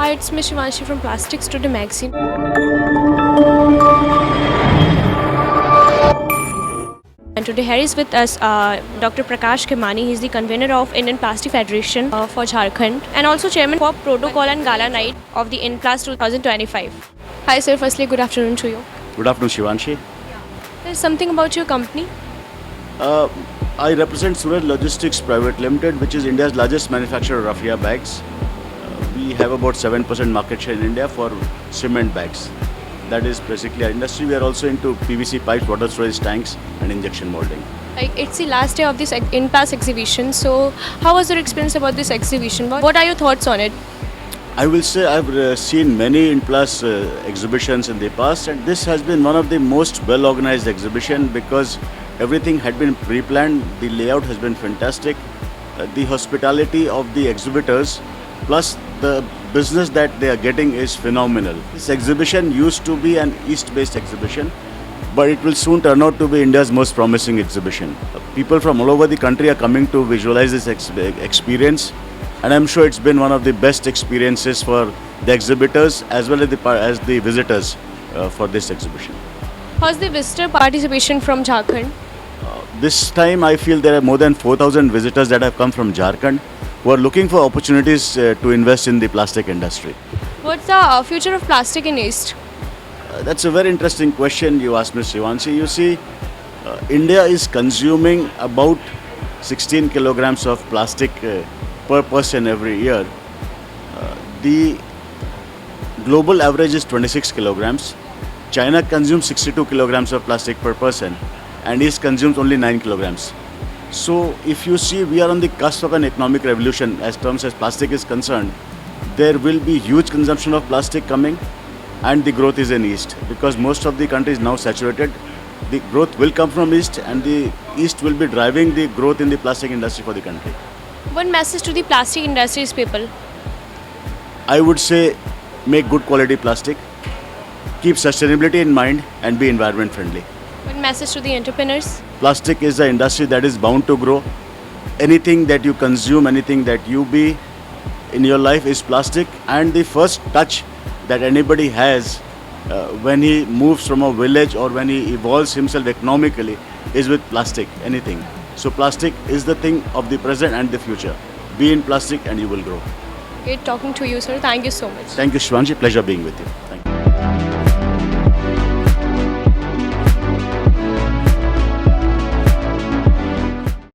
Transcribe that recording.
Hi, it's Ms. Shivanshi from Plastics Today magazine. And today here is with us Dr. Prakash Khemani. He's the convener of Indian Plastic Federation for Jharkhand and also chairman for Protocol and Gala Night of the InPlast 2025. Hi sir, firstly good afternoon to you. Good afternoon, Shivanshi. There's something about your company. I represent Suraj Logistics Private Limited, which is India's largest manufacturer of raffia bags. We have about 7% market share in India for cement bags. That is basically our industry. We are also into PVC pipes, water storage tanks, and injection molding. Like, it's the last day of this InPlast exhibition. So, how was your experience about this exhibition? What are your thoughts on it? I will say I've seen many InPlast exhibitions in the past, and this has been one of the most well-organized exhibition because everything had been pre-planned. The layout has been fantastic. The hospitality of the exhibitors, plus the business that they are getting is phenomenal. This exhibition used to be an East-based exhibition, but it will soon turn out to be India's most promising exhibition. People from all over the country are coming to visualize this experience, and I'm sure it's been one of the best experiences for the exhibitors as well as the visitors for this exhibition. How's the visitor participation from Jharkhand? This time I feel there are more than 4,000 visitors that have come from Jharkhand who are looking for opportunities to invest in the plastic industry. What's the future of plastic in East? That's a very interesting question you asked, Ms. Shivanshi. You see, India is consuming about 16 kilograms of plastic per person every year. The global average is 26 kilograms. China consumes 62 kilograms of plastic per person, and East consumes only 9 kilograms. So if you see, we are on the cusp of an economic revolution as terms as plastic is concerned. There will be huge consumption of plastic coming, and the growth is in East because most of the country is now saturated. The growth will come from East, and the East will be driving the growth in the plastic industry for the country. One message to the plastic industry's people. I would say make good quality plastic, keep sustainability in mind, and be environment friendly. One message to the entrepreneurs. Plastic is an industry that is bound to grow. Anything that you consume, anything that you be in your life is plastic, and the first touch that anybody has when he moves from a village or when he evolves himself economically is with plastic, anything. So plastic is the thing of the present and the future. Be in plastic and you will grow. Great talking to you, sir. Thank you so much. Thank you, Shivanshi. Pleasure being with you.